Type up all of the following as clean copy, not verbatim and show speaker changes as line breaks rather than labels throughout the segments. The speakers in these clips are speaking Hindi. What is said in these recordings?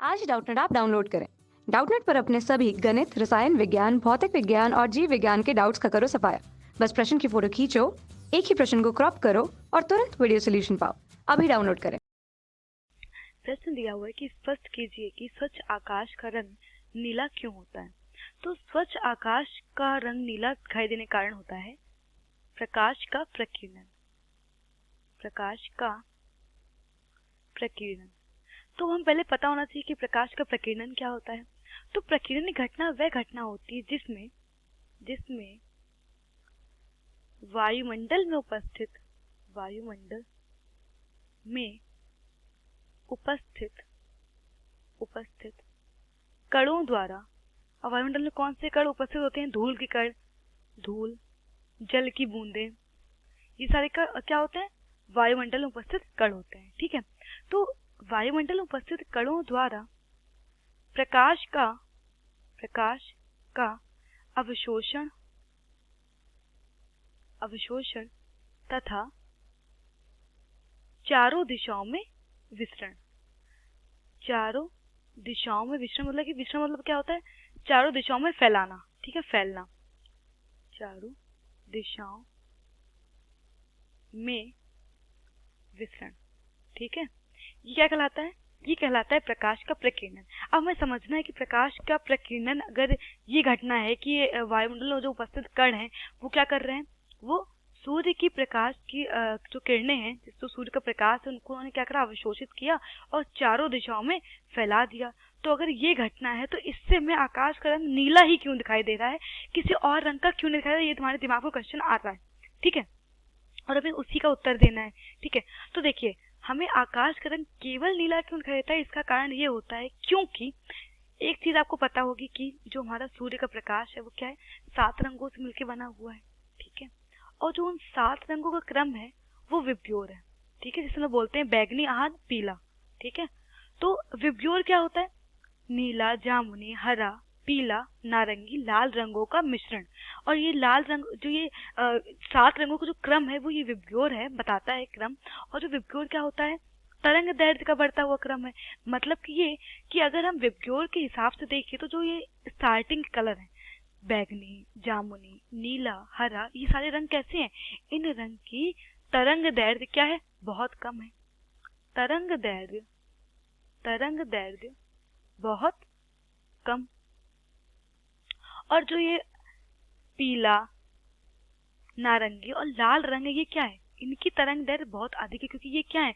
आज ही डाउटनेट ऐप डाउनलोड करें। डाउटनेट पर अपने सभी गणित, रसायन विज्ञान, भौतिक विज्ञान और जीव विज्ञान के डाउट्स का करो सफाया। बस प्रश्न की फोटो खींचो, एक ही प्रश्न को क्रॉप करो और तुरंत वीडियो सोल्यूशन पाओ। अभी डाउनलोड करें।
प्रश्न दिया हुआ है कि स्पष्ट कीजिए कि स्वच्छ आकाश का रंग नीला क्यों होता है। तो स्वच्छ आकाश का रंग नीला दिखाई देने का कारण होता है प्रकाश का प्रकीर्णन। प्रकाश का प्रकीर्णन तो हम पहले पता होना चाहिए कि प्रकाश का प्रकीर्णन क्या होता है। तो प्रकीर्णन घटना वह घटना होती है जिसमें वायुमंडल में उपस्थित कणों द्वारा। अब वायुमंडल में कौन से कण उपस्थित होते हैं? धूल के कण, धूल, जल की बूंदें, ये सारे कण क्या होते हैं? वायुमंडल में उपस्थित कण होते हैं। ठीक है, तो वायुमंडल में उपस्थित कणों द्वारा प्रकाश का अवशोषण तथा चारों दिशाओं में विसरण। चारों दिशाओं में विसरण मतलब कि विसरण मतलब क्या होता है? चारों दिशाओं में फैलाना। ठीक है, फैलना, चारों दिशाओं में विसरण। ठीक है, ये क्या कहलाता है? ये कहलाता है प्रकाश का प्रकीर्णन। अब हमें समझना है कि प्रकाश का प्रकीर्णन अगर ये घटना है कि वायुमंडल में जो उपस्थित कण हैं वो क्या कर रहे हैं? वो सूर्य की प्रकाश की जो किरणें हैं, जो सूर्य का प्रकाश है, उनको उन्होंने क्या करा? अवशोषित किया और चारों दिशाओं में फैला दिया। तो अगर ये घटना है तो इससे हमें आकाश का रंग नीला ही क्यों दिखाई दे रहा है, किसी और रंग का क्यों नहीं दिखाई दे रहा है? ये तुम्हारे दिमाग में क्वेश्चन आ रहा है। ठीक है, और हमें उसी का उत्तर देना है। ठीक है, तो देखिए, हमें आकाश का रंग केवल नीला क्यों दिखाई देता है? इसका कारण ये होता है क्योंकि एक चीज आपको पता होगी कि जो हमारा सूर्य का प्रकाश है वो क्या है? 7 रंगों से मिलकर बना हुआ है। ठीक है, और जो उन 7 रंगों का क्रम है वो विबग्योर है। ठीक है, जिसमें बोलते हैं बैगनी, आहन, पीला। ठीक है, तो विबग्योर क्या होता है? नीला, जामुनी, हरा, पीला, नारंगी, लाल रंगों का मिश्रण। और ये लाल रंग जो ये 7 रंगों का जो क्रम है वो ये विबग्योर है, बताता है क्रम। और जो विबग्योर क्या होता है? तरंग दैर्ध्य का बढ़ता हुआ क्रम है। मतलब कि ये कि अगर हम विबग्योर के हिसाब से देखें तो जो ये स्टार्टिंग कलर है, बैगनी, जामुनी, नीला, हरा, ये सारे रंग कैसे हैं? इन रंग की तरंग दैर्ध्य क्या है? बहुत कम है। तरंग दैर्ध्य बहुत कम। और जो ये पीला, नारंगी और लाल रंग है, ये क्या है? इनकी तरंग दैर्ध्य बहुत अधिक है, क्योंकि ये क्या है?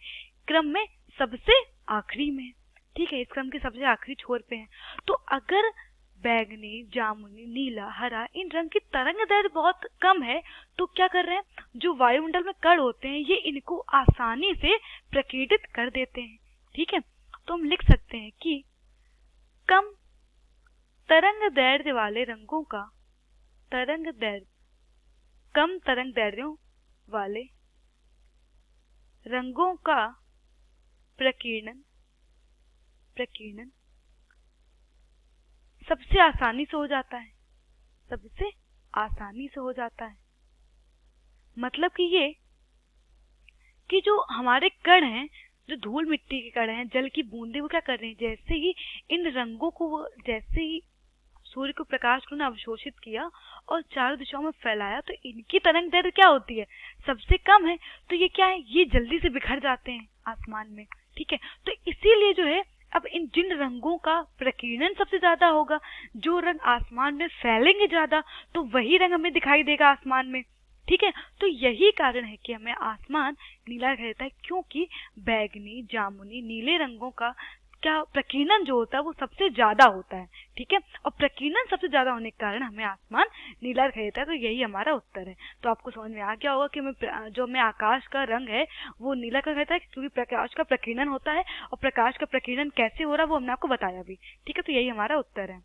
क्रम में सबसे आखिरी में। ठीक है, इस क्रम के सबसे आखिरी छोर पे हैं। तो अगर बैगनी, जामुनी, नीला, हरा, इन रंग की तरंग दैर्ध्य बहुत कम है तो क्या कर रहे हैं? जो वायुमंडल में कण होते हैं ये इनको आसानी से प्रकीर्णित कर देते हैं। ठीक है, तो हम लिख सकते हैं कि कम तरंग दैर्ध्य वाले रंगों का कम तरंग दैर्ध्यों वाले रंगों का प्रकीर्णन सबसे आसानी से हो जाता है। सबसे आसानी से हो जाता है मतलब कि ये कि जो हमारे कण हैं, जो धूल मिट्टी के कण हैं, जल की बूंदें, वो क्या कर रहे हैं? जैसे ही इन रंगों को, जैसे ही सूर्य को प्रकाश को अवशोषित किया और चारों दिशाओं में फैलाया तो इनकी तरंग दैर्ध्य क्या होती है? सबसे कम है। तो ये क्या है? ये जल्दी से बिखर जाते हैं आसमान में। ठीक है, तो इसीलिए जो है अब इन जिन रंगों का प्रकीर्णन सबसे ज्यादा होगा, जो रंग आसमान में फैलेंगे ज्यादा, तो वही रंग हमें दिखाई देगा आसमान में। ठीक है, तो यही कारण है कि हमें आसमान नीला रहता है, क्योंकि बैगनी, जामुनी, नीले रंगों का क्या प्रकीर्णन जो होता है वो सबसे ज्यादा होता है। ठीक है, और प्रकीर्णन सबसे ज्यादा होने के कारण हमें आसमान नीला दिखाई देता है। तो यही हमारा उत्तर है। तो आपको समझ में आ गया होगा कि हमें जो हमें आकाश का रंग है वो नीला क्यों कहता है? क्योंकि प्रकाश का प्रकीर्णन होता है, और प्रकाश का प्रकीर्णन कैसे हो रहा है वो हमने आपको बताया भी। ठीक है, तो यही हमारा उत्तर है।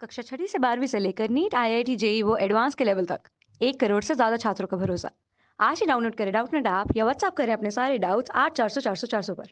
कक्षा 6 से 12वीं से लेकर नीट, IIT, JEE वो एडवांस के लेवल तक 1 करोड़ से ज्यादा छात्रों का भरोसा। आज ही डाउनलोड करें डाउटनेट ऐप या व्हाट्सएप करें अपने सारे डाउट्स 8400 400 400 पर।